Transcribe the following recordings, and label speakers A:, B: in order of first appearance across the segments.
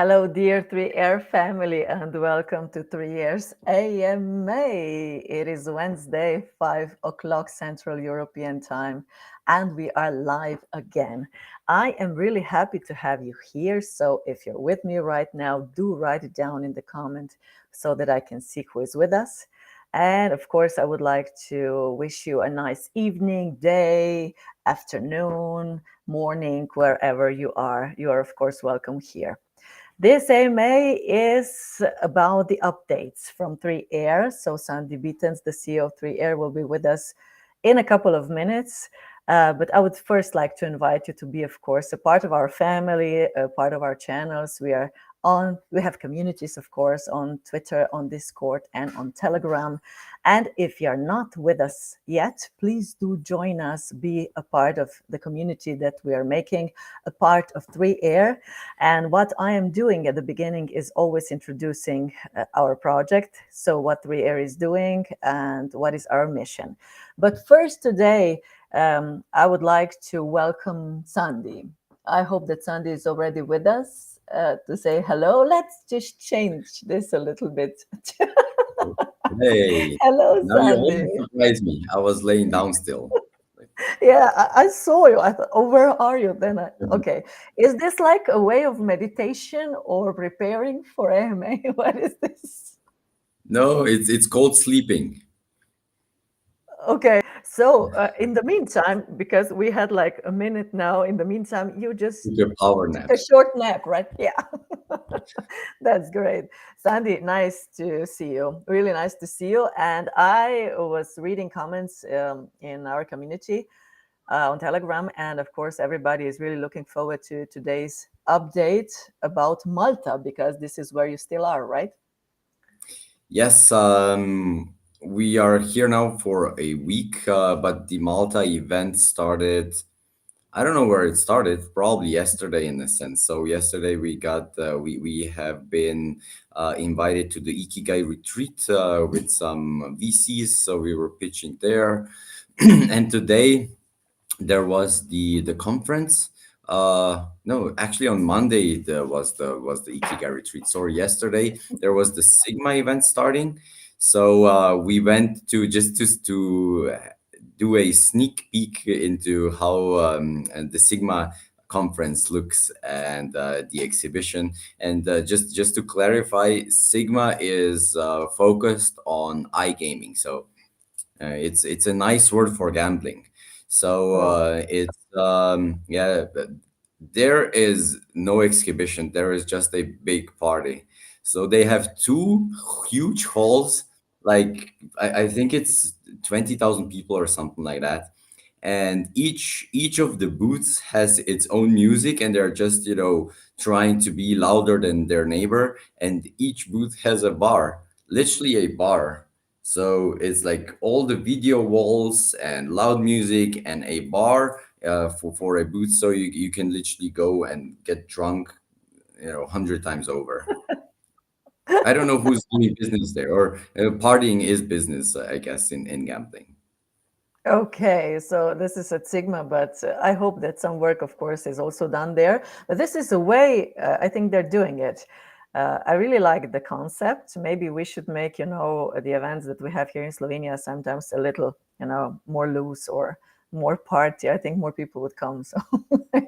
A: Hello, dear 3 Air family, and welcome to 3 Years AMA. It is Wednesday, 5 o'clock Central European Time, and we are live again. I am really happy to have you here. So, if you're with me right now, do write it down in the comment so that I can see who is with us. And of course, I would like to wish you a nice evening, day, afternoon, morning, wherever you are. You are, of course, welcome here. This AMA is about the updates from 3Air. So Sandy Beatens, the CEO of 3Air, will be with us in a couple of minutes. But I would first like to invite you to be, of course, a part of our family, a part of our channels. We have communities, of course, on Twitter, on Discord, and on Telegram. And if you're not with us yet, please do join us, be a part of the community that we are making, a part of 3Air. And what I am doing at the beginning is always introducing our project. So, what 3Air is doing and what is our mission. But first, today, I would like to welcome Sandy. I hope that Sandy is already with us to say hello. Let's just change this a little bit.
B: Hey,
A: Hello,
B: now you
A: Sandy.
B: almost surprised me. I was laying down still. Like,
A: Yeah, I saw you. I thought, oh, where are you? Okay. Is this like a way of meditation or preparing for AMA? What is this?
B: no, it's called sleeping.
A: Okay. So, in the meantime, because we had like a minute now, in the meantime, you just
B: Took a power
A: took
B: nap.
A: a short nap, right? Yeah. That's great. Sandy, nice to see you. Really nice to see you. And I was reading comments in our community on Telegram. And of course, everybody is really looking forward to today's update about Malta because this is where you still are, right?
B: Yes, we are here now for a week, but the Malta event started. I don't know where it started. Probably yesterday, in a sense. So yesterday we have been invited to the Ikigai retreat with some VCs. So we were pitching there, and today there was the conference. No, actually on Monday there was the Ikigai retreat. Sorry, yesterday there was the Sigma event starting. So we went to just to do a sneak peek into how the Sigma conference looks and the exhibition. And just to clarify, Sigma is focused on iGaming. So it's a nice word for gambling. So
A: Oh,
B: it's yeah, but there is no exhibition. There is just a big party. So they have two huge halls. Like I think it's 20,000 people or something like that. And each of the booths has its own music, and they're just trying to be louder than their neighbor. And each booth has a bar, literally a bar. So it's like all the video walls and loud music and a bar for a booth, so you can literally go and get drunk, 100 times over. I don't know who's doing business there, or partying is business, I guess, in gambling.
A: okay. So this is at Sigma, but I hope that some work, of course, is also done there. But this is a way I think they're doing it. I really like the concept. Maybe we should make, the events that we have here in Slovenia sometimes a little, more loose or more party. I think more people would come. So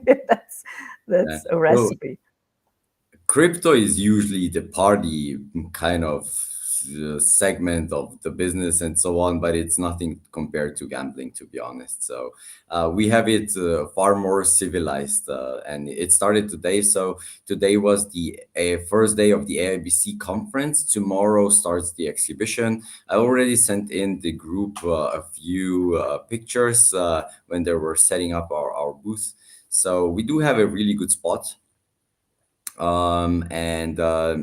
A: that's
B: Yeah.
A: that's a
B: So
A: recipe.
B: crypto is usually the party kind of segment of the business and so on, but it's nothing compared to gambling, to be honest. So we have it far more civilized, and it started today. So today was the first day of the AIBC conference. Tomorrow starts the exhibition. I already sent in the group a few pictures when they were setting up our booth. So we do have a really good spot, and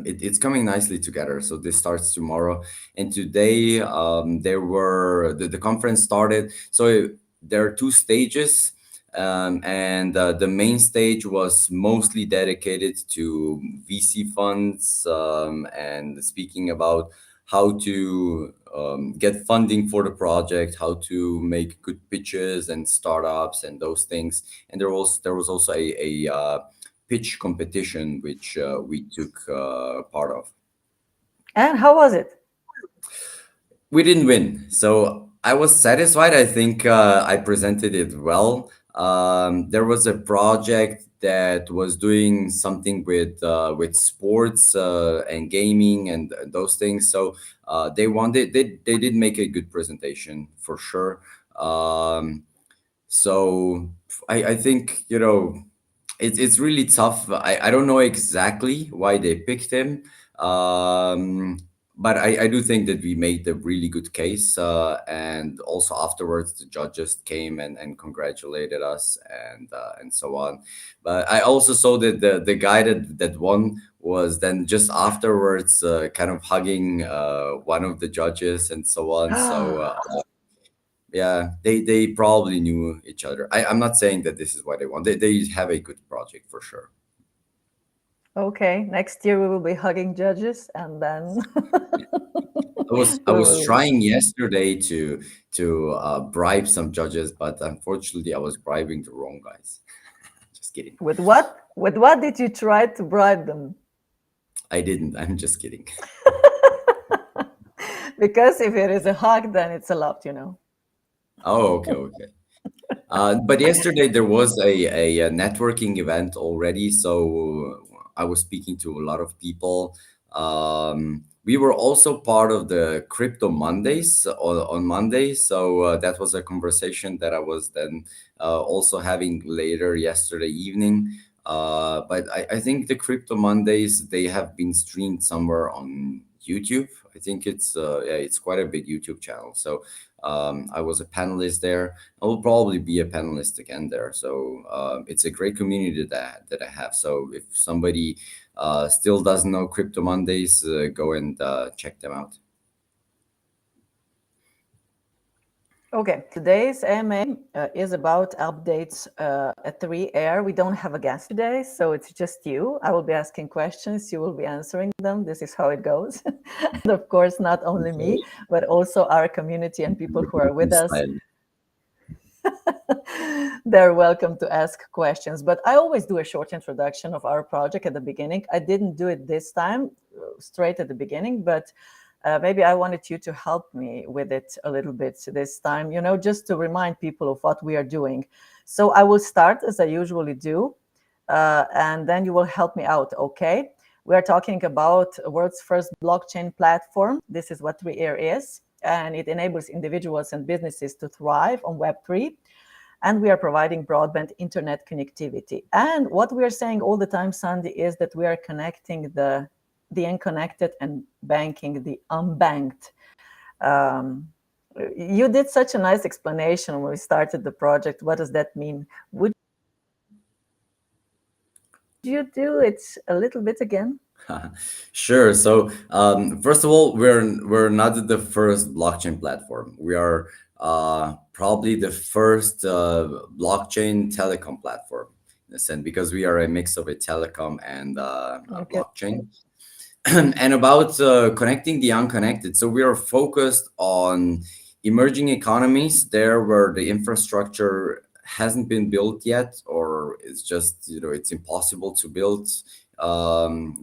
B: it's coming nicely together. So this starts tomorrow, and today the conference started. So there are two stages, and the main stage was mostly dedicated to VC funds, and speaking about how to get funding for the project, how to make good pitches and startups and those things. And there was also a pitch competition which we took part of.
A: And how was it?
B: We didn't win, so I was satisfied. I think I presented it well. There was a project that was doing something with sports and gaming and those things. So they wanted they did make a good presentation for sure. So I think it's really tough. I don't know exactly why they picked him, um, but I do think that we made a really good case. And also afterwards, the judges came and congratulated us and so on. But I also saw that the guy that won was then just afterwards kind of hugging one of the judges and so on. So yeah, they probably knew each other. I'm not saying that this is why they won. They have a good project for sure.
A: Okay, next year we will be hugging judges, and then
B: I
A: we
B: was
A: will.
B: trying yesterday to bribe some judges, but unfortunately, I was bribing the wrong guys. Just kidding.
A: With what? With what did you try to bribe them?
B: I didn't. I'm just kidding.
A: Because if it is a hug, then it's a lot, you know.
B: Oh, okay, okay. But yesterday there was a networking event already, so I was speaking to a lot of people. We were also part of the Crypto Mondays on Monday, so that was a conversation that I was then also having later yesterday evening. But I think the Crypto Mondays they have been streamed somewhere on YouTube. I think it's yeah, it's quite a big YouTube channel. So I was a panelist there. I will probably be a panelist again there. So it's a great community that I have. So if somebody still doesn't know Crypto Mondays, go and check them out.
A: Okay, today's AMA is about updates at 3 Air. We don't have a guest today, so it's just you. I will be asking questions, you will be answering them. This is how it goes. And of course, not only me,
B: Okay.
A: but also our community and people who are with us.
B: Style.
A: They're welcome to ask questions. But I always do a short introduction of our project at the beginning. I didn't do it this time straight at the beginning, but maybe I wanted you to help me with it a little bit this time, you know, just to remind people of what we are doing. So I will start as I usually do, and then you will help me out, okay? We are talking about world's first blockchain platform. This is what 3Air is, and it enables individuals and businesses to thrive on Web3. And we are providing broadband internet connectivity. And what we are saying all the time, Sandy, is that we are connecting the unconnected and banking the unbanked. Um, you did such a nice explanation when we started the project. What does that mean? Would you do it a little bit again?
B: Sure. So first of all, we're not the first blockchain platform. We are probably the first blockchain telecom platform in a sense because we are a mix of a telecom and a
A: Okay.
B: blockchain. And about connecting the unconnected. So we are focused on emerging economies there where the infrastructure hasn't been built yet, or it's just it's impossible to build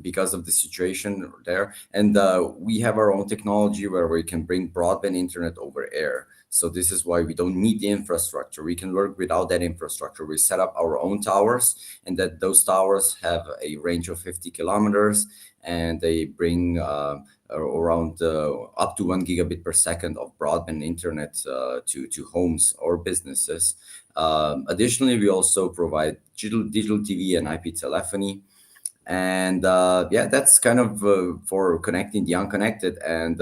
B: because of the situation there. And we have our own technology where we can bring broadband internet over air. So this is why we don't need the infrastructure. We can work without that infrastructure. We set up our own towers, and that those towers have a range of 50 kilometers, and they bring around up to 1 gigabit per second of broadband internet to homes or businesses. Additionally, we also provide digital TV and IP telephony. And yeah, that's kind of for connecting the unconnected. And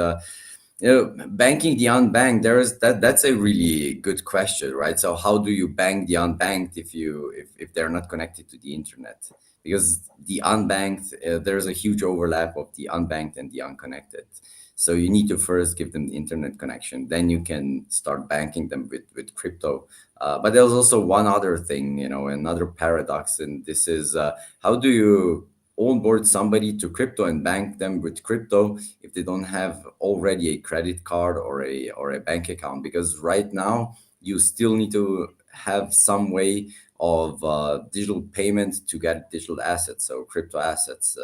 B: banking the unbanked, that's a really good question, right? So how do you bank the unbanked if they're not connected to the internet? Because the unbanked, there's a huge overlap of the unbanked and the unconnected. So you need to first give them the internet connection, then you can start banking them with crypto. But there's also one other thing, another paradox, and this is how do you onboard somebody to crypto and bank them with crypto if they don't have already a credit card or a bank account? Because right now you still need to have some way of digital payment to get digital assets, so crypto assets.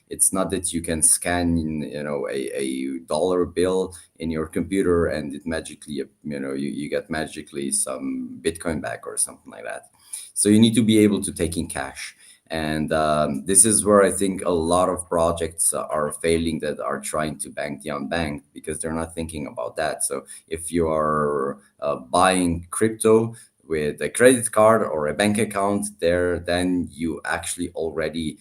B: It's not that you can scan, a dollar bill in your computer and it magically, you get magically some Bitcoin back or something like that. So you need to be able to take in cash. And this is where I think a lot of projects are failing, that are trying to bank the unbanked, because they're not thinking about that. So if you are buying crypto with a credit card or a bank account there, then you actually already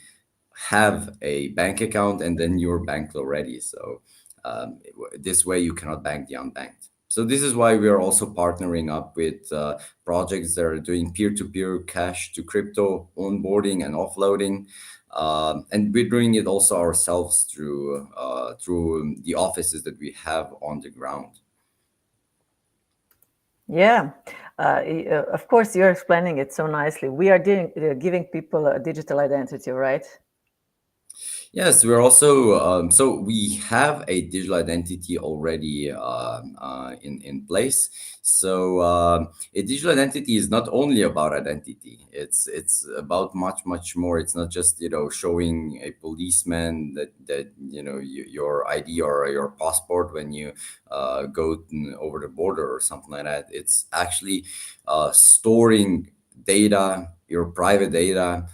B: have a bank account, and then you're banked already. So this way you cannot bank the unbanked. So this is why we are also partnering up with projects that are doing peer-to-peer cash to crypto onboarding and offloading. And we're doing it also ourselves through the offices that we have on the ground.
A: Yeah, of course, you're explaining it so nicely. We are giving people a digital identity, right?
B: Yes, we're also so we have a digital identity already in place. So a digital identity is not only about identity; it's about much more. It's not just showing a policeman that your ID or your passport when you go over the border or something like that. It's actually storing data, your private data.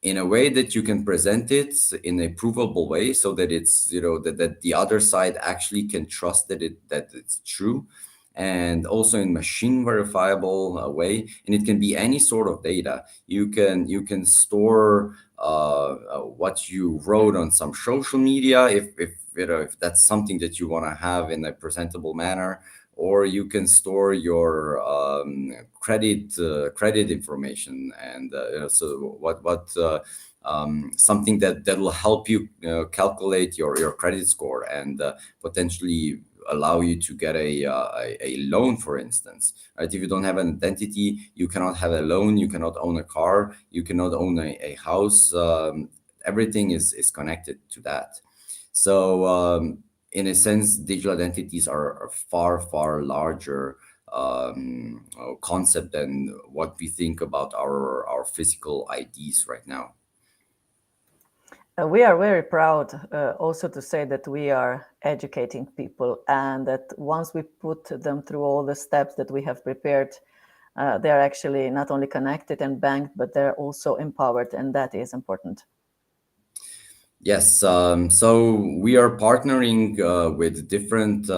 B: In a way that you can present it in a provable way, so that it's that the other side actually can trust that it's true, and also in machine verifiable way. And it can be any sort of data. You can store what you wrote on some social media, if that's something that you want to have in a presentable manner, or you can store your credit information. And so something that will help you calculate your credit score, and potentially allow you to get a loan, for instance. Right? If you don't have an identity, you cannot have a loan, you cannot own a car, you cannot own a house. Everything is connected to that. So in a sense, digital identities are a far larger concept than what we think about our physical IDs right now.
A: We are very proud also to say that we are educating people, and that once we put them through all the steps that we have prepared, they're actually not only connected and banked, but they're also empowered, and that is important.
B: Yes, so we are partnering with different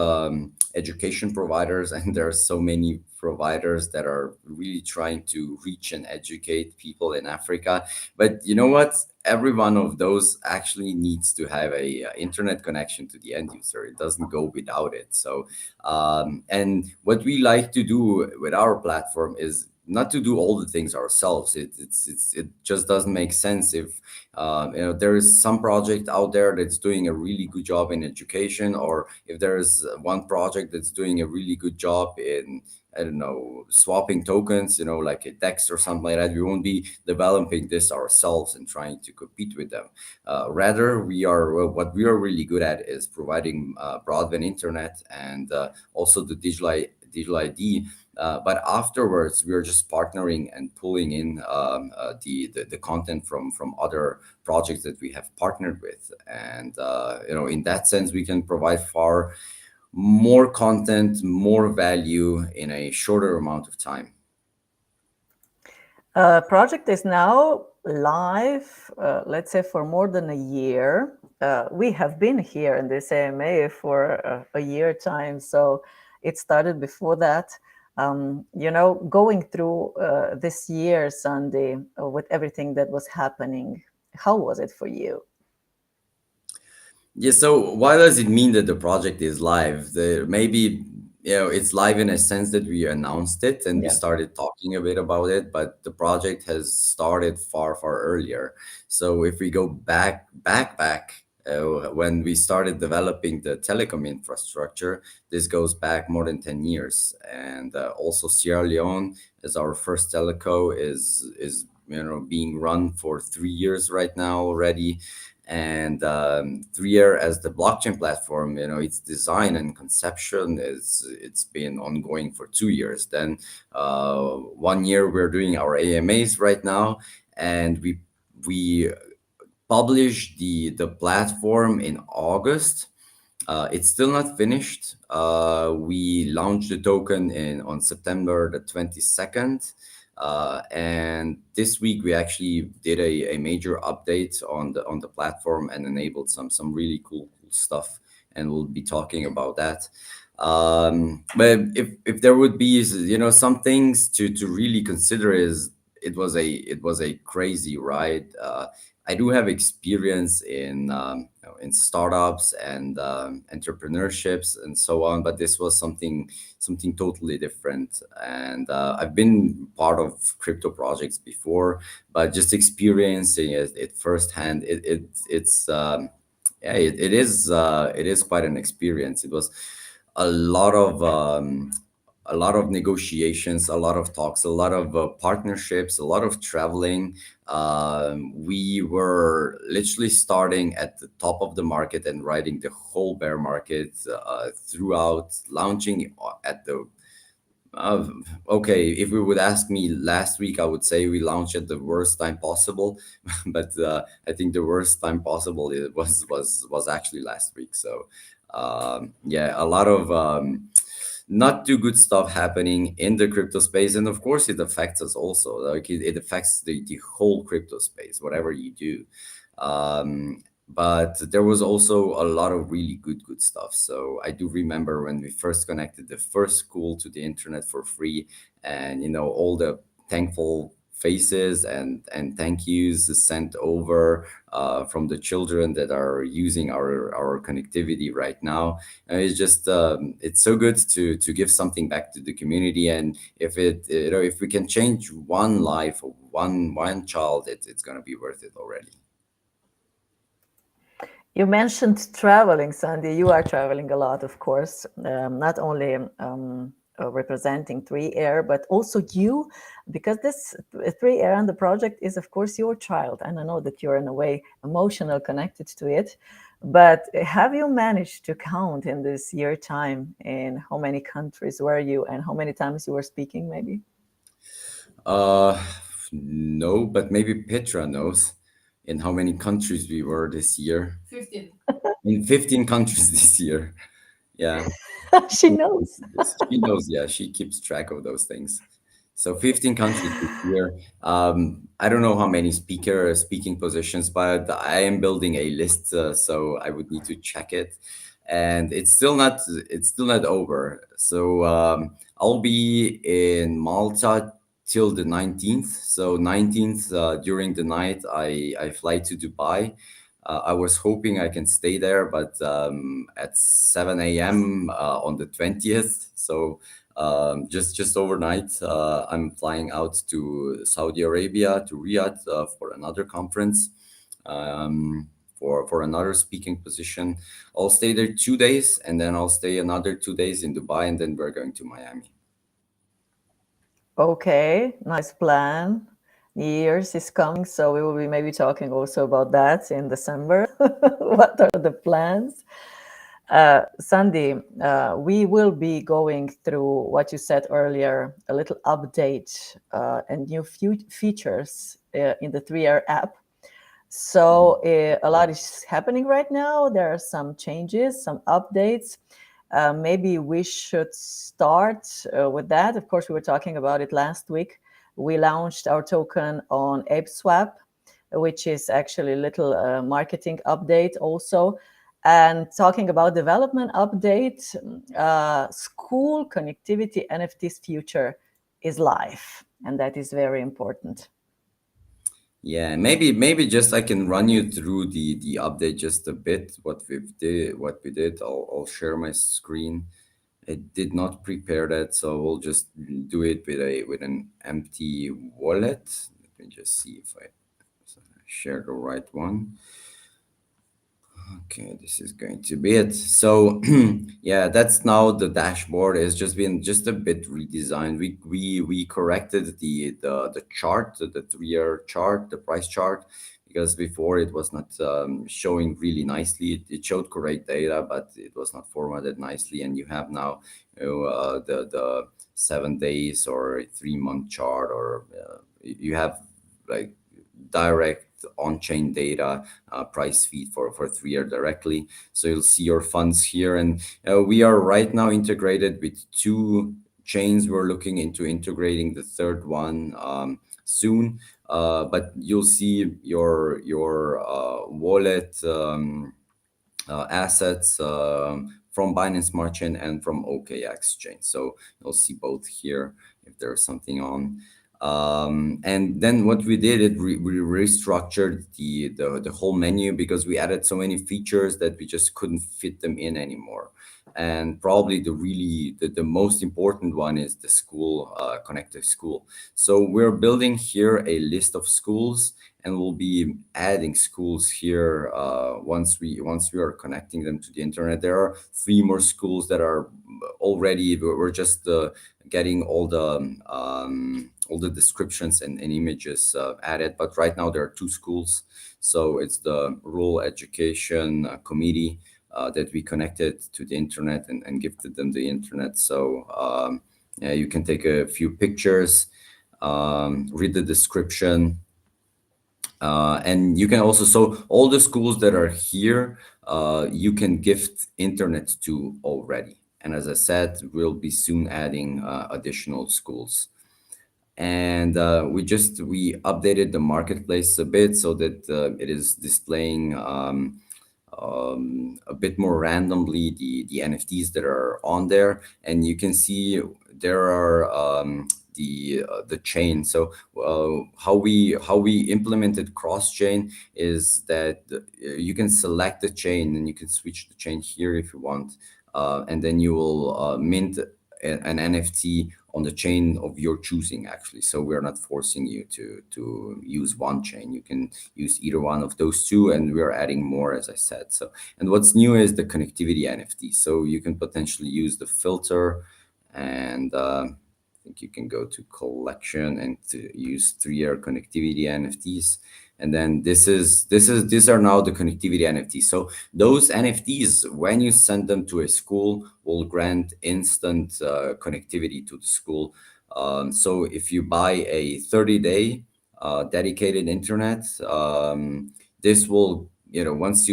B: education providers, and there are so many providers that are really trying to reach and educate people in Africa. But you know what? Every one of those actually needs to have a internet connection to the end user. It doesn't go without it. So, and what we like to do with our platform is not to do all the things ourselves. It just doesn't make sense if there is some project out there that's doing a really good job in education, or if there's one project that's doing a really good job in, I don't know, swapping tokens, like a DEX or something like that. We won't be developing this ourselves and trying to compete with them. Rather, what we are really good at is providing broadband internet, and also the digital ID. But afterwards, we are just partnering and pulling in the content from other projects that we have partnered with, and in that sense, we can provide far more content, more value in a shorter amount of time.
A: Project is now live, let's say, for more than a year. We have been here in this AMA for a year time, so it started before that. Going through this year, Sandy, with everything that was happening, how was it for you?
B: Yeah, so why does it mean that the project is live? Maybe it's live in a sense that we announced it and we
A: Yeah.
B: started talking a bit about it, but the project has started far earlier. So if we go back when we started developing the telecom infrastructure, this goes back more than 10 years. And also Sierra Leone, as our first teleco, is being run for 3 years right now already. And 3year as the blockchain platform, its design and conception is it's been ongoing for 2 years. Then 1 year we're doing our AMAs right now, and we published the platform in August. It's still not finished. We launched the token on September the 22nd. And this week we actually did a major update on the platform and enabled some really cool stuff. And we'll be talking about that. But if there would be, some things to really consider is it was a crazy ride. I do have experience in startups and entrepreneurships and so on, but this was something totally different. And I've been part of crypto projects before, but just experiencing it firsthand, it is quite an experience. It was a lot of negotiations, a lot of talks, a lot of partnerships, a lot of traveling. We were literally starting at the top of the market and riding the whole bear market throughout, launching at the uh, okay, if we would ask me last week, I would say we launched at the worst time possible, but I think the worst time possible it was actually last week. So yeah, a lot of not too good stuff happening in the crypto space, and of course, it affects us also. Like it affects the whole crypto space, whatever you do. But there was also a lot of really good stuff. So I do remember when we first connected the first school to the internet for free, and all the thankful faces and thank yous sent over from the children that are using our connectivity right now. And it's just it's so good to give something back to the community. And if we can change one life or one child, it's gonna be worth it already.
A: You mentioned traveling, Sandy. You are traveling a lot, of course, not only representing 3Air, but also you, because this 3Air and the project is, of course, your child. And I know that you're in a way emotional connected to it. But have you managed to count in this year time in how many countries were you and how many times you were speaking, maybe?
B: Uh, no, but maybe Petra knows in how many countries we were this year. In 15 countries this year. Yeah.
A: She knows.
B: She knows, yeah, she keeps track of those things. So 15 countries this year. I don't know how many speaking positions, but I am building a list, so I would need to check it. And it's still not over. So I'll be in Malta till the 19th. So 19th, during the night, I fly to Dubai. I was hoping I can stay there, but at 7 a.m. On the 20th, so just overnight, I'm flying out to Saudi Arabia, to Riyadh, for another conference, for another speaking position. I'll stay there 2 days, and then I'll stay another 2 days in Dubai, and then we're going to Miami.
A: Okay, nice plan. New Year's is coming, so we will be maybe talking also about that in December. What are the plans? Sandy, we will be going through what you said earlier, a little update and new features in the 3R app. So a lot is happening right now. There are some changes, some updates. Maybe we should start with that. Of course, we were talking about it last week. We launched our token on ApeSwap, which is actually a little marketing update also. And talking about development update, school connectivity NFTs future is live, and that is very important.
B: Yeah, maybe just I can run you through the update just a bit. What we did. I'll share my screen. I did not prepare that, so we'll just do it with an empty wallet. Let me just see if I share the right one. Okay, this is going to be it. So yeah, that's now the dashboard. It's just been just a bit redesigned. We corrected the chart, the 3-year chart, the price chart, because before it was not showing really nicely. It showed correct data, but it was not formatted nicely. And you have now, the 7 days or a 3 month chart, or you have like direct on-chain data, price feed for 3 year directly. So you'll see your funds here, and we are right now integrated with two chains. We're looking into integrating the third one soon. But you'll see your wallet assets from Binance Smart Chain and from OKX Chain. So you'll see both here if there's something on. And then what we did, we restructured the whole menu, because we added so many features that we just couldn't fit them in anymore. And probably the most important one is the school, connected school. So we're building here a list of schools, and we'll be adding schools here once we are connecting them to the internet. There are 3 more schools that are already, we're just getting all the descriptions and images added. But right now there are 2 schools. So it's the rural education committee that we connected to the internet, and gifted them the internet. So yeah, you can take a few pictures, read the description, and you can also, so all the schools that are here, you can gift internet to already. And as I said, we'll be soon adding additional schools. And we updated the marketplace a bit, so that it is displaying a bit more randomly the NFTs that are on there. And you can see there are the chain. So how we implemented cross chain is that you can select the chain, and you can switch the chain here if you want, and then you will mint an NFT on the chain of your choosing, actually. So we're not forcing you to use one chain. You can use either one of those two, and we're adding more, as I said. So, and what's new is the connectivity NFT. So you can potentially use the filter, and I think you can go to collection and to use 3 year connectivity NFTs. And then these are now the connectivity NFTs. So those NFTs, when you send them to a school, will grant instant connectivity to the school. So if you buy a 30-day dedicated internet, this will, once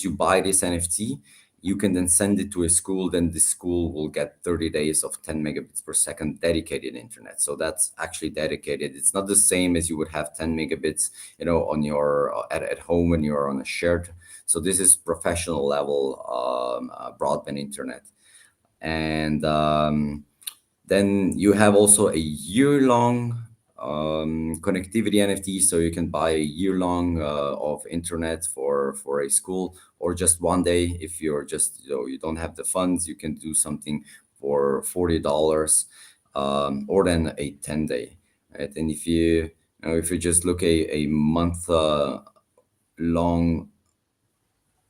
B: you buy this NFT, you can then send it to a school. Then the school will get 30 days of 10 megabits per second dedicated internet. So that's actually dedicated. It's not the same as you would have 10 megabits, on your at home when you're on a shared. So this is professional level broadband internet. And then you have also a year-long connectivity NFT, so you can buy a year-long of internet for a school, or just one day. If you're just, you don't have the funds, you can do something for $40, or then a 10-day, right? And if you just look a month long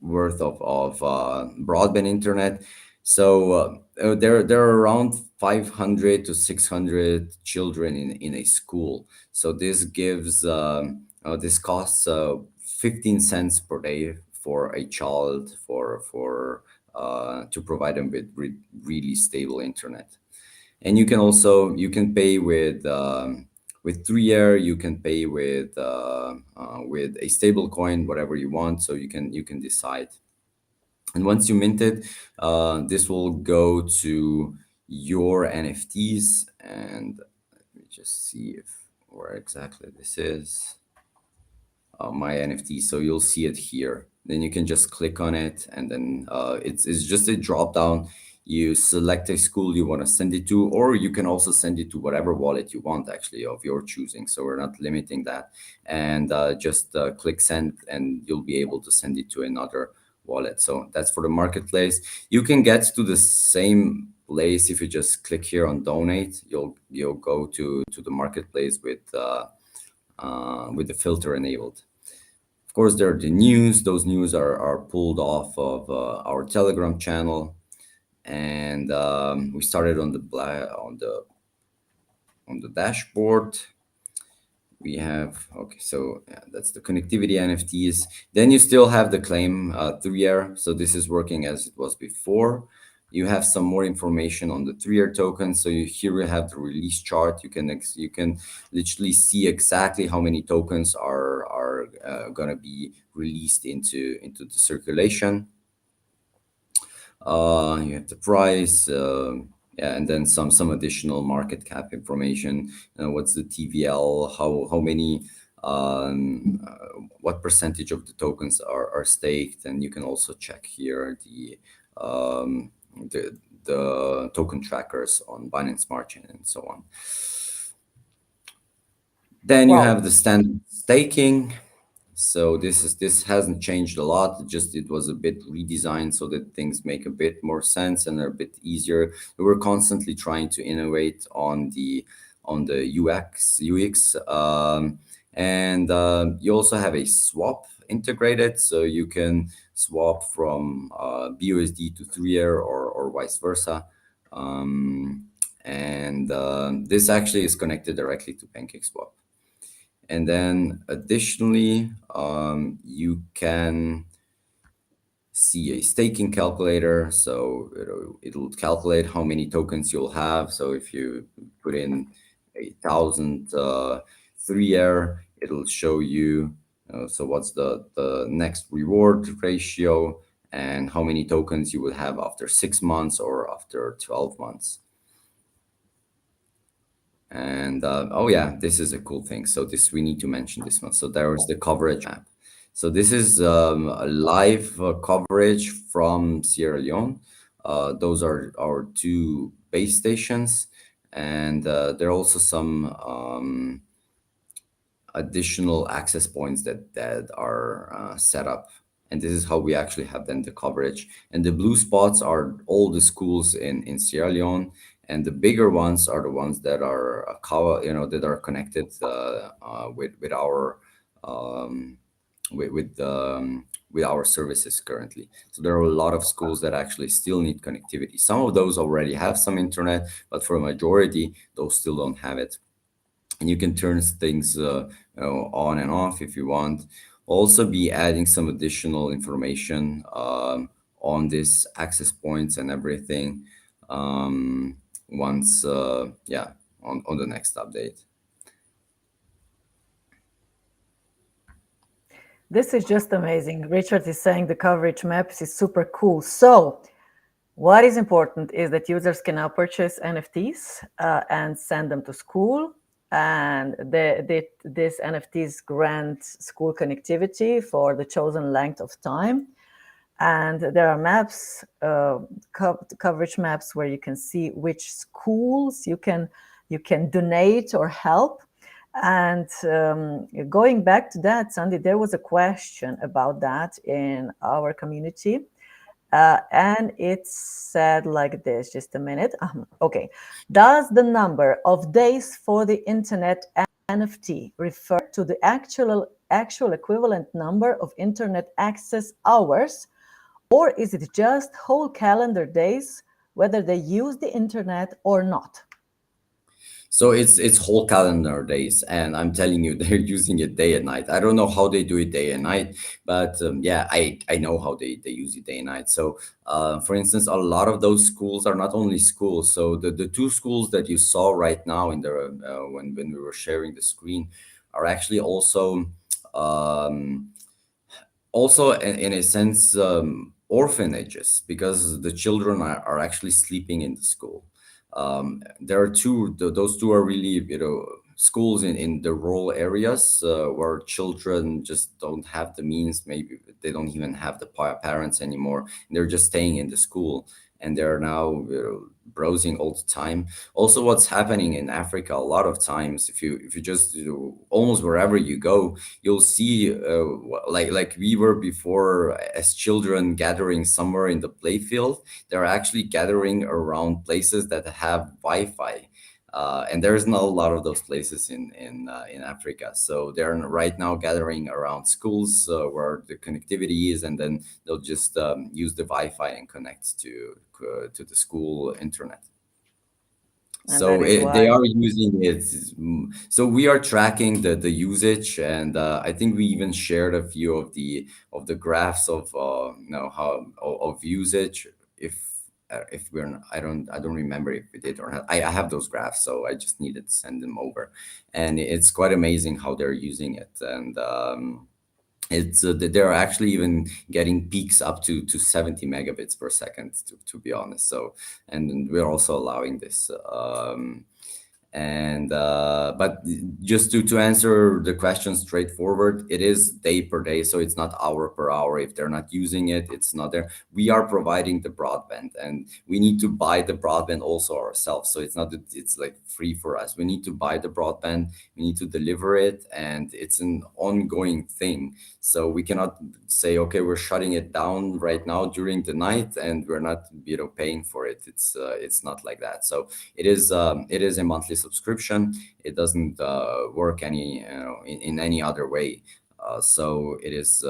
B: worth of broadband internet. So there are around 500 to 600 children in a school. So this costs 15 cents per day for a child, for to provide them with really stable internet. And you can pay with 3 year. You can pay with a stable coin, whatever you want. So you can decide. And once you mint it, this will go to your NFTs. And let me just see if where exactly this is. My NFT. So you'll see it here. Then you can just click on it, and then it's just a drop down. You select a school you want to send it to, or you can also send it to whatever wallet you want, actually, of your choosing. So we're not limiting that. And just click send, and you'll be able to send it to another wallet. So that's for the marketplace. You can get to the same place if you just click here on donate. You'll go to the marketplace with the filter enabled. Of course, there are the news. Those news are pulled off of our Telegram channel, and we started on the dashboard. we have, okay, so yeah, that's the connectivity NFTs. Then you still have the claim 3-year. So this is working as it was before. You have some more information on the 3-year token. So here we have the release chart. You can literally see exactly how many tokens are gonna be released into the circulation. You have the price, yeah, and then some additional market cap information. What's the TVL? How many? What percentage of the tokens are staked? And you can also check here um, the the token trackers on Binance Smart Chain and so on. Then you
A: Wow.
B: have the standard staking. So this hasn't changed a lot. It was a bit redesigned so that things make a bit more sense and are a bit easier. We're constantly trying to innovate on the UX, and you also have a swap integrated, so you can swap from BUSD to 3-year or vice versa. Um, and This actually is connected directly to PancakeSwap. And then additionally, you can see a staking calculator. So it'll calculate how many tokens you'll have. So if you put in 1,000 3-year, it'll show you. So what's the next reward ratio and how many tokens you will have after 6 months or after 12 months. And oh yeah, this is a cool thing. So this we need to mention this one. So there is the coverage map. So this is a live coverage from Sierra Leone. Those are our two base stations, and there are also some additional access points that are set up, and this is how we actually have then the coverage. And the blue spots are all the schools in Sierra Leone, and the bigger ones are the ones that are that are connected with our um, with our services currently. So there are a lot of schools that actually still need connectivity. Some of those already have some internet, but for a majority those still don't have it, and you can turn things on and off if you want. Also be adding some additional information on this access points and everything once yeah, on the next update.
A: This is just amazing. Richard is saying the coverage maps is super cool. So, what is important is that users can now purchase NFTs and send them to school. And this NFTs grant school connectivity for the chosen length of time. And there are maps, coverage maps, where you can see which schools you can donate or help. And going back to that, Sandy, there was a question about that in our community. And it said like this, just a minute. Okay. Does the number of days for the internet NFT refer to the actual equivalent number of internet access hours, or is it just whole calendar days, whether they use the internet or not?
B: So it's whole calendar days, and I'm telling you, they're using it day and night. I don't know how they do it day and night, but yeah, I know how they use it day and night. So for instance, a lot of those schools are not only schools. So the two schools that you saw right now in the when we were sharing the screen are actually um, also in a sense orphanages, because the children are actually sleeping in the school. There are those two are really, schools in the rural areas where children just don't have the means. Maybe they don't even have the parents anymore. They're just staying in the school, and they're now browsing all the time. Also, what's happening in Africa a lot of times, if you just, almost wherever you go, you'll see like we were before as children gathering somewhere in the playfield. They're actually gathering around places that have Wi-Fi. And there's not a lot of those places in Africa. So they're right now gathering around schools where the connectivity is, and then they'll just use the Wi-Fi and connect to the school internet.
A: And that
B: So
A: is
B: they
A: why.
B: are using it. So we are tracking the usage, and I think we even shared a few of the graphs of how of usage. If we're not, I don't remember if we did or not. I have those graphs, so I just needed to send them over, and it's quite amazing how they're using it. And it's they're actually even getting peaks up to 70 megabits per second, to be honest. So, and we're also allowing this. And but just to answer the question straightforward, it is day per day, so it's not hour per hour. If they're not using it, it's not there. We are providing the broadband, and we need to buy the broadband also ourselves, so it's not that it's like free for us. We need to buy the broadband, we need to deliver it, and it's an ongoing thing. So we cannot say, okay, we're shutting it down right now during the night and we're not paying for it. It's not like that. So it is a monthly subscription. It doesn't work in any other way. So it is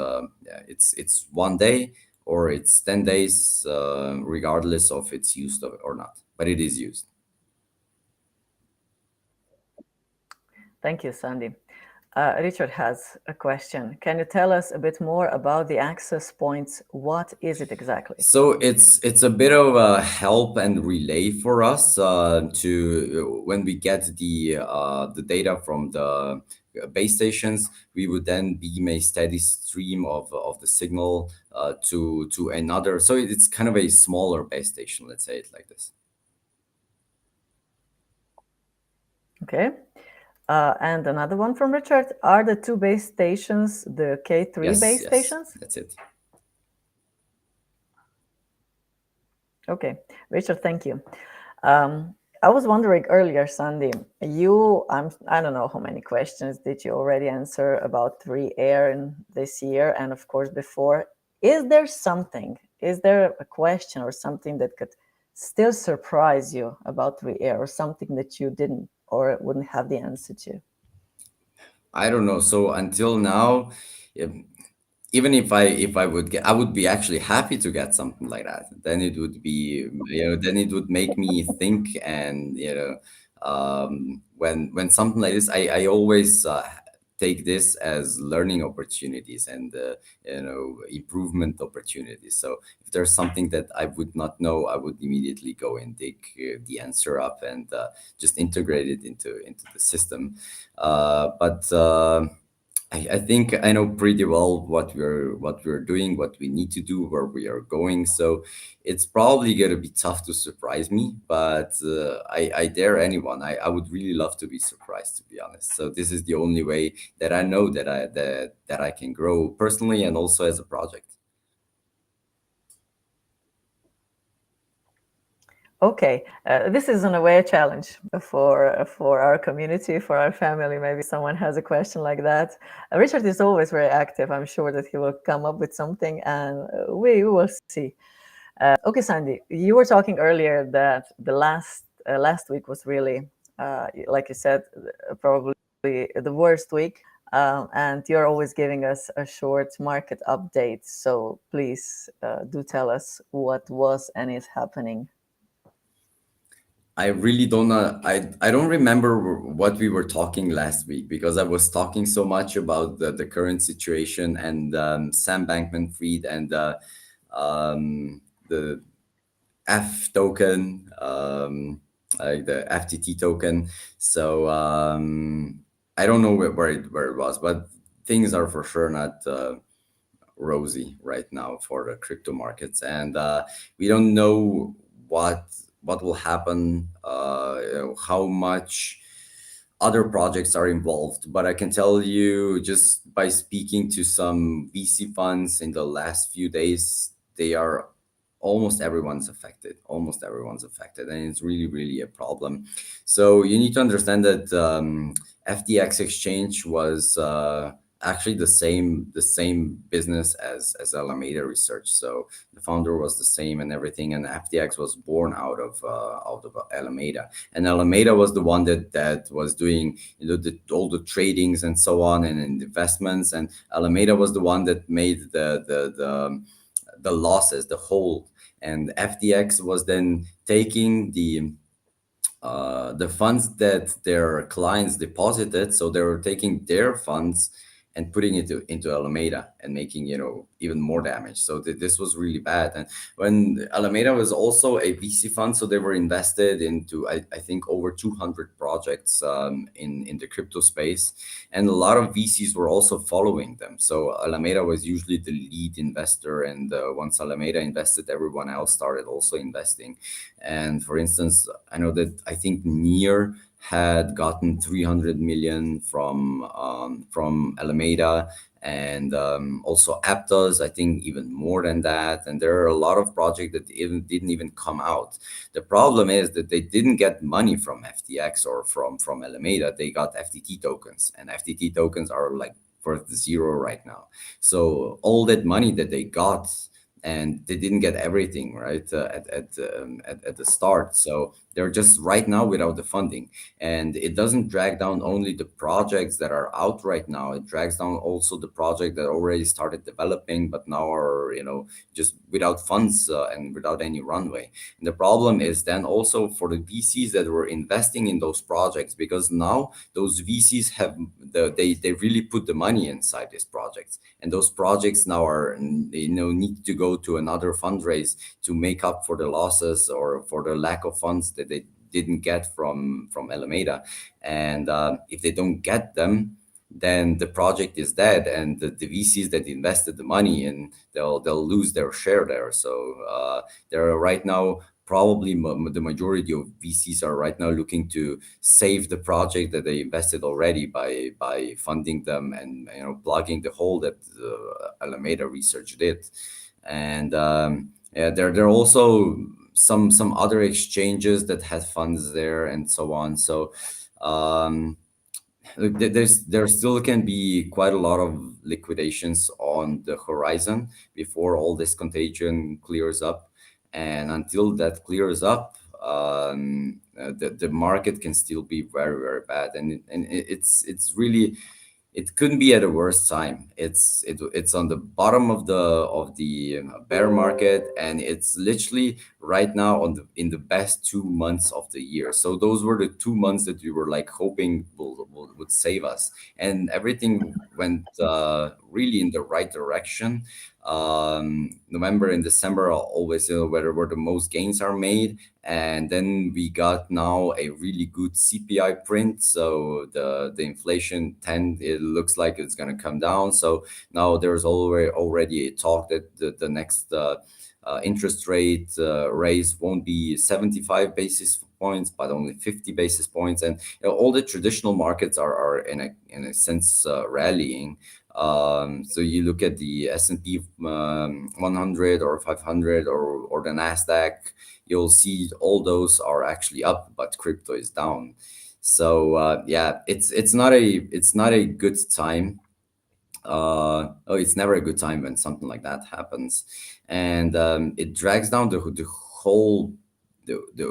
B: it's one day or it's 10 days, regardless of it's used or not, but it is used.
A: Thank you, Sandy. Richard has a question. Can you tell us a bit more about the access points? What is it exactly?
B: So it's a bit of a help and relay for us to when we get the data from the base stations, we would then beam a steady stream of the signal to another. So it's kind of a smaller base station, let's say it like this.
A: Okay. And another one from Richard. Are the two base stations the K3
B: Yes,
A: base
B: yes,
A: stations?
B: that's it.
A: Okay. Richard, thank you. Um, I was wondering earlier, Sandy, I don't know how many questions did you already answer about 3Air in this year and of course before. Is there a question or something that could still surprise you about 3Air or something that you didn't or wouldn't have the answer to?
B: I don't know. So until now, even if I would get, I would be actually happy to get something like that. Then it would be, then it would make me think. And when something like this, I always take this as learning opportunities and improvement opportunities. So if there's something that I would not know, I would immediately go and dig the answer up and just integrate it into the system. But I think I know pretty well what we're doing, what we need to do, where we are going. So it's probably gonna be tough to surprise me, but I dare anyone. I would really love to be surprised, to be honest. So this is the only way that I know that I can grow personally and also as a project.
A: Okay, this is in a way a challenge for our community, for our family. Maybe someone has a question like that. Richard is always very active. I'm sure that he will come up with something, and we will see. Okay, Sandy, you were talking earlier that the last week was really, like you said, probably the worst week. And you're always giving us a short market update. So please do tell us what was and is happening.
B: I really don't know. I don't remember what we were talking last week because I was talking so much about the current situation and Sam Bankman-Fried and the F token, like the FTT token. So I don't know where it was, but things are for sure not rosy right now for the crypto markets, and we don't know what will happen, how much other projects are involved. But I can tell you just by speaking to some VC funds in the last few days, they are almost everyone's affected, and it's really really a problem. So you need to understand that FTX exchange was actually the same business as Alameda Research. So the founder was the same and everything, and FTX was born out of Alameda, and Alameda was the one that was doing all the tradings and so on and investments, and Alameda was the one that made the losses, the hold, and FTX was then taking the funds that their clients deposited. So they were taking their funds and putting it into Alameda and making, even more damage. So this was really bad. And when Alameda was also a VC fund, so they were invested into, I think, over 200 projects in the crypto space. And a lot of VCs were also following them. So Alameda was usually the lead investor. And once Alameda invested, everyone else started also investing. And for instance, I know that I think Near had gotten 300 million from Alameda, and also Aptos, I think even more than that. And there are a lot of projects that even didn't even come out. The problem is that they didn't get money from FTX or from Alameda. They got FTT tokens, and FTT tokens are like worth zero right now. So all that money that they got, and they didn't get everything right at the start, so they're just right now without the funding. And it doesn't drag down only the projects that are out right now, it drags down also the project that already started developing but now are, just without funds and without any runway. And the problem is then also for the VCs that were investing in those projects, because now those VCs have they really put the money inside these projects, and those projects now are, need to go to another fundraise to make up for the losses or for the lack of funds that they didn't get from Alameda. And if they don't get them, then the project is dead, and the VCs that invested the money in, they'll lose their share there. So there are right now probably the majority of VCs are right now looking to save the project that they invested already by funding them and, plugging the hole that Alameda Research did. And yeah, there are also some other exchanges that had funds there and so on. So um, look, there still can be quite a lot of liquidations on the horizon before all this contagion clears up. And until that clears up, the market can still be very, very bad. It's really, it couldn't be at a worse time. It's on the bottom of the bear market, and it's literally right now in the best 2 months of the year. So those were the 2 months that we were like hoping would save us, and everything went really in the right direction. November and December are always, where the most gains are made. And then we got now a really good CPI print, so the inflation it looks like it's going to come down. So now there's already a talk that the next interest rate raise won't be 75 basis points but only 50 basis points. And all the traditional markets are in a sense rallying. So you look at the S&P 100 or 500 or the Nasdaq, you'll see all those are actually up, but crypto is down. So yeah, it's not a good time. Oh, it's never a good time when something like that happens. And it drags down the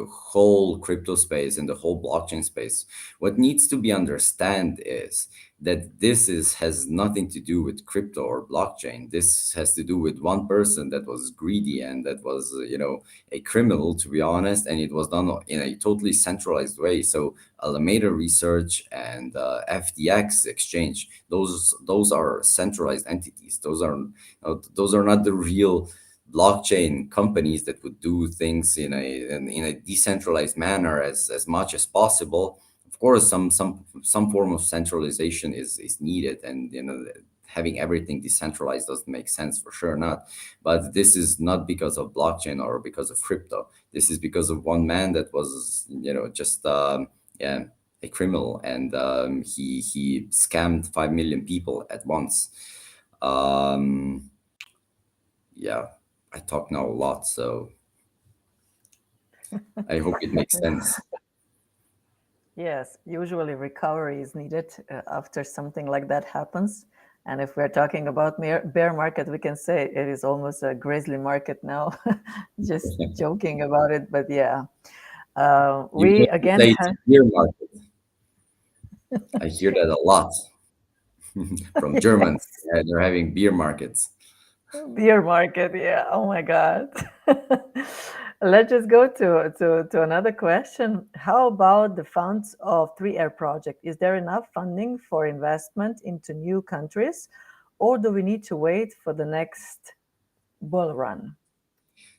B: whole crypto space and the whole blockchain space. What needs to be understand is that has nothing to do with crypto or blockchain. This has to do with one person that was greedy and that was, a criminal, to be honest, and it was done in a totally centralized way. So Alameda Research and FTX Exchange, those are centralized entities. Those are not the real blockchain companies that would do things in a decentralized manner as much as possible. Of course, some form of centralization is needed, and having everything decentralized doesn't make sense, for sure not. But this is not because of blockchain or because of crypto. This is because of one man that was, just yeah, a criminal, and he scammed 5 million people at once. Um, yeah, I talk now a lot, so I hope it makes sense.
A: Yes, usually recovery is needed after something like that happens. And if we're talking about bear market, we can say it is almost a grizzly market now. Just joking about it, but yeah.
B: You
A: We
B: can
A: again
B: say it's
A: have
B: a beer market. I hear that a lot from Germans.
A: yes,
B: Yeah, they're having beer markets.
A: beer market. Yeah. Oh my God. Let's just go to another question. How about the funds of 3 Air project? Is there enough funding for investment into new countries, or do we need to wait for the next bull run?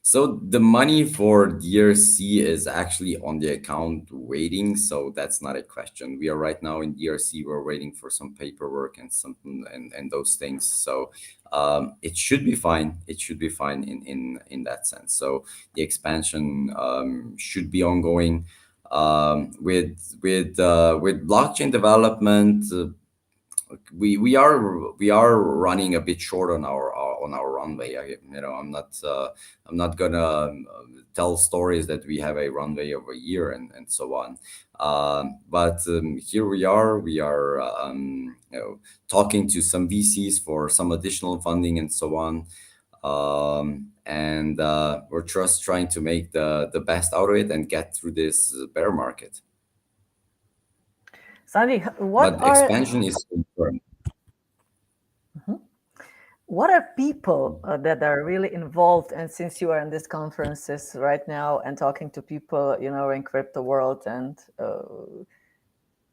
B: So the money for DRC is actually on the account waiting, so that's not a question. We are right now in DRC. We're waiting for some paperwork and something and those things. So it should be fine. It should be fine in that sense. So the expansion should be ongoing. With blockchain development, we are running a bit short on our runway. I'm not gonna tell stories that we have a runway of a year and so on. But here we are. We are talking to some VCs for some additional funding and so on. And we're just trying to make the best out of it and get through this bear market.
A: Sandy, what
B: But
A: are
B: expansion is confirmed.
A: Mhm. What are people that are really involved? And since you are in these conferences right now and talking to people, in crypto world, and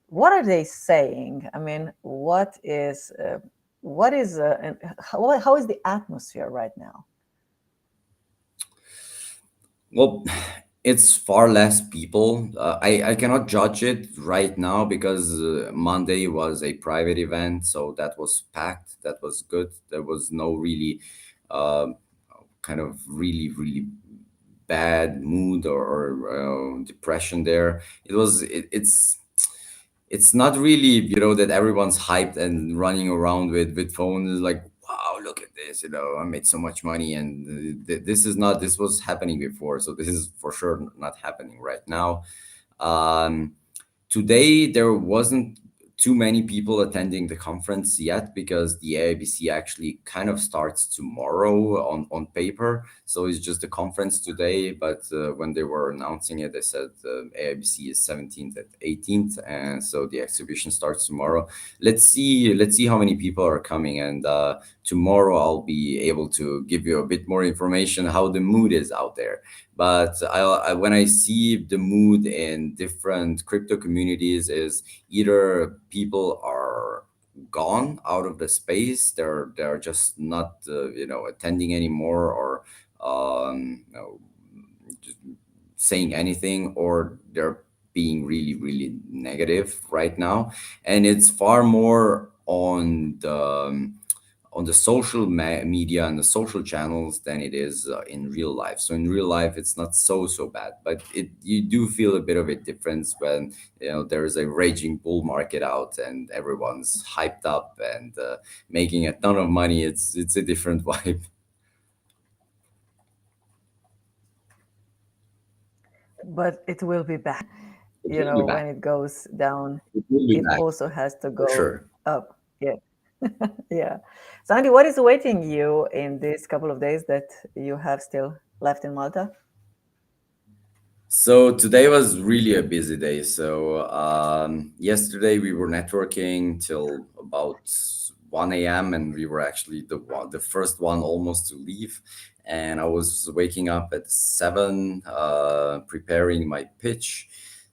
A: what are they saying? I mean, and how is the atmosphere right now?
B: Well, it's far less people. I cannot judge it right now because Monday was a private event, so that was packed. That was good. There was no really uh, kind of really bad mood or depression there. It's not really, that everyone's hyped and running around with phones like, wow, look at this, I made so much money. And this was happening before, so this is for sure not happening right now. um Today, there wasn't too many people attending the conference yet because the AIBC actually kind of starts tomorrow on paper. So it's just a conference today. But when they were announcing it, they said AIBC is 17th and 18th, and so the exhibition starts tomorrow. Let's see how many people are coming, and tomorrow I'll be able to give you a bit more information how the mood is out there. But when I see the mood in different crypto communities, is either people are gone out of the space, they're just not attending anymore, or just saying anything, or they're being really negative right now. And it's far more on the social media and the social channels than it is in real life. So in real life, it's not so bad, but you do feel a bit of a difference when there is a raging bull market out and everyone's hyped up and making a ton of money. It's a different vibe.
A: But it will be back.
B: It will be
A: When
B: back.
A: it goes down,
B: It will be
A: it
B: back
A: also has to
B: for
A: go
B: sure.
A: up. Yeah. Yeah. So, Andy, what is awaiting you in these couple of days that you have still left in Malta?
B: So today was really a busy day. So yesterday we were networking till about 1 a.m. and we were actually the first one almost to leave. And I was waking up at 7, preparing my pitch.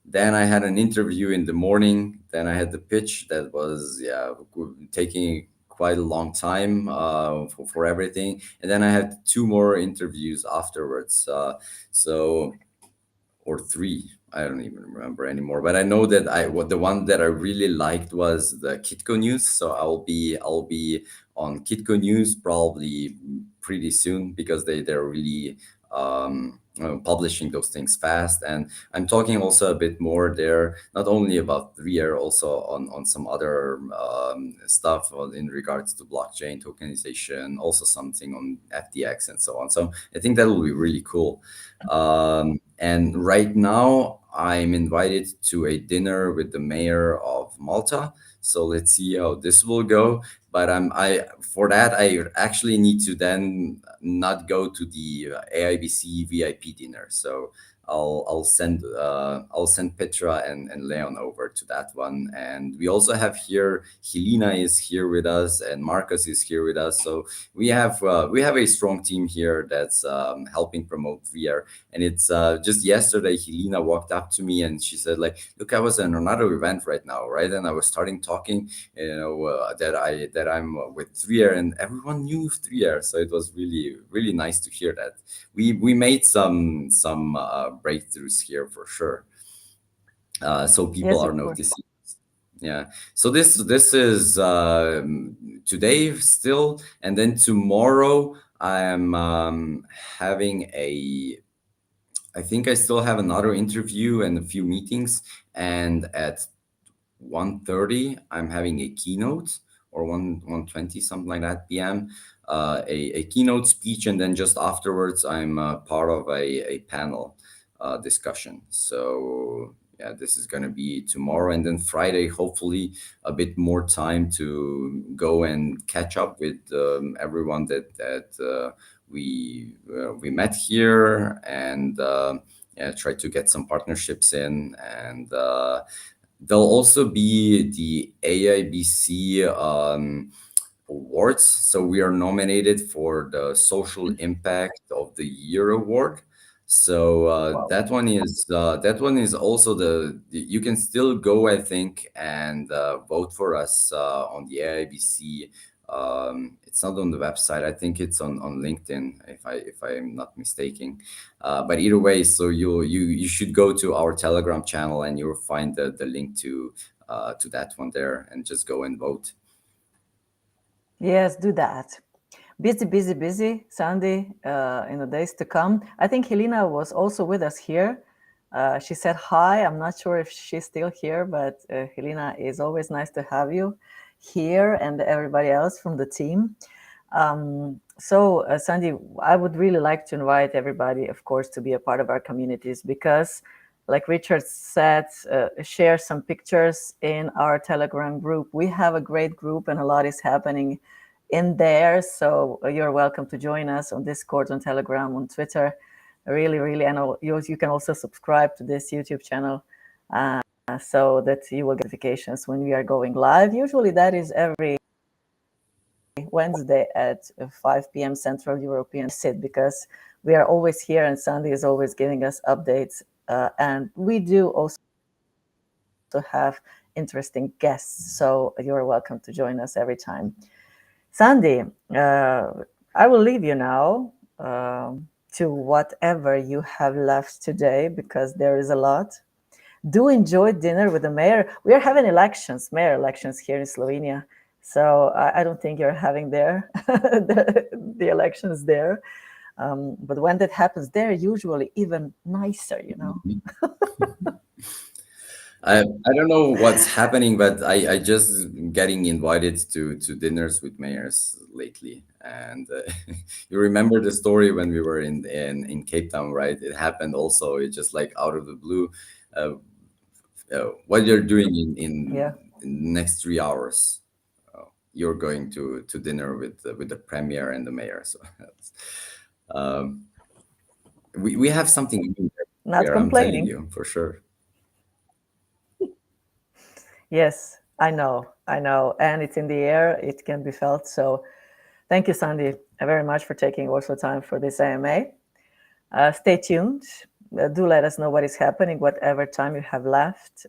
B: Then I had an interview in the morning. Then I had the pitch that was taking quite a long time for everything. And then I had two more interviews afterwards. So or three. I don't even remember anymore. But I know that the one that I really liked was the Kitco News. So I'll be on Kitco News probably pretty soon because they're really publishing those things fast. And I'm talking also a bit more there, not only about 3R, also on some other stuff in regards to blockchain tokenization, also something on FTX and so on. So I think that will be really cool. And right now, I'm invited to a dinner with the mayor of Malta. So let's see how this will go. But I for that I actually need to then not go to the AIBC VIP dinner. So I'll send Petra and Leon over to that one. And we also have here Helena is here with us, and Marcus is here with us. So we have a strong team here that's helping promote VR. And it's just yesterday Helena walked up to me and she said like, look, I was in another event right now, right? And I was starting talking, that I'm with 3R, and everyone knew 3R. So it was really nice to hear that. We made some breakthroughs here for sure. So people
A: Yes,
B: are
A: of course.
B: noticing. Yeah. So this is today still, and then tomorrow I am having a. I think I still have another interview and a few meetings, and at 1:30 I'm having a keynote, or 1:20 something like that p.m. A keynote speech, and then just afterwards I'm part of a panel discussion. So yeah, this is going to be tomorrow, and then Friday hopefully a bit more time to go and catch up with everyone that we met here, and yeah, try to get some partnerships in. And there'll also be the AIBC awards. So we are nominated for the Social Impact of the Year award. So
A: Wow.
B: that one is also you can still go, I think, and vote for us on the AIBC. It's not on the website. I think it's on LinkedIn, if I'm not mistaken. But either way, so you should go to our Telegram channel and you'll find the link to that one there, and just go and vote.
A: Yes, do that. Busy, busy, busy, Sandy, in the days to come. I think Helena was also with us here. She said hi. I'm not sure if she's still here, but Helena, is always nice to have you here, and everybody else from the team. So, Sandy, I would really like to invite everybody, of course, to be a part of our communities because, like Richard said, share some pictures in our Telegram group. We have a great group and a lot is happening in there. So, you're welcome to join us on Discord, on Telegram, on Twitter. Really, really. And you can also subscribe to this YouTube channel so that you will get notifications when we are going live. Usually, that is every Wednesday at 5 p.m. Central European sit because we are always here and Sandy is always giving us updates. And we do also have interesting guests. So you're welcome to join us every time. Sandy, I will leave you now to whatever you have left today because there is a lot. Do enjoy dinner with the mayor. We are having mayor elections here in Slovenia. So I don't think you're having there the elections there. But when that happens, they're usually even nicer, you know.
B: I don't know what's happening, but I just getting invited to dinners with mayors lately. And you remember the story when we were in Cape Town, right? It happened also. It just like out of the blue. Uh, what you're doing
A: Yeah.
B: in the next 3 hours? You're going to dinner with the premier and the mayor. So um, we have something to do
A: Not
B: there. I'm telling
A: complaining.
B: you for sure.
A: Yes, I know. I know. And it's in the air, it can be felt. So thank you, Sandy, very much for taking also time for this AMA. Stay tuned. Do let us know what is happening, whatever time you have left.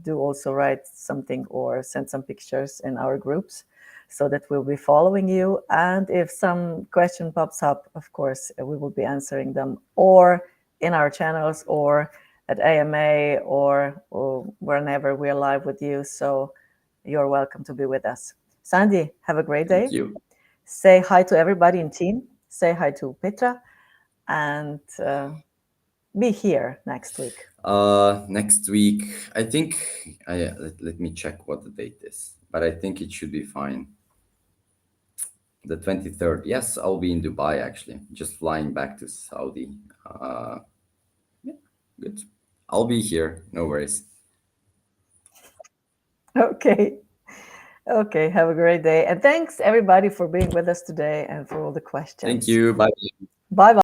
A: Do also write something or send some pictures in our groups so that we'll be following you. And if some question pops up, of course, we will be answering them or in our channels or at AMA or whenever we're live with you. So you're welcome to be with us. Sandy, have a great
B: Thank
A: day.
B: you.
A: Say hi to everybody in team. Say hi to Petra and be here next week.
B: Next week, I think let me check what the date is, but I think it should be fine. The 23rd. Yes, I'll be in Dubai actually, just flying back to Saudi. Uh, yeah, good. I'll be here. No worries.
A: Okay. Okay. Have a great day. And thanks everybody for being with us today and for all the
B: Thank
A: questions.
B: you. Bye.
A: Bye bye.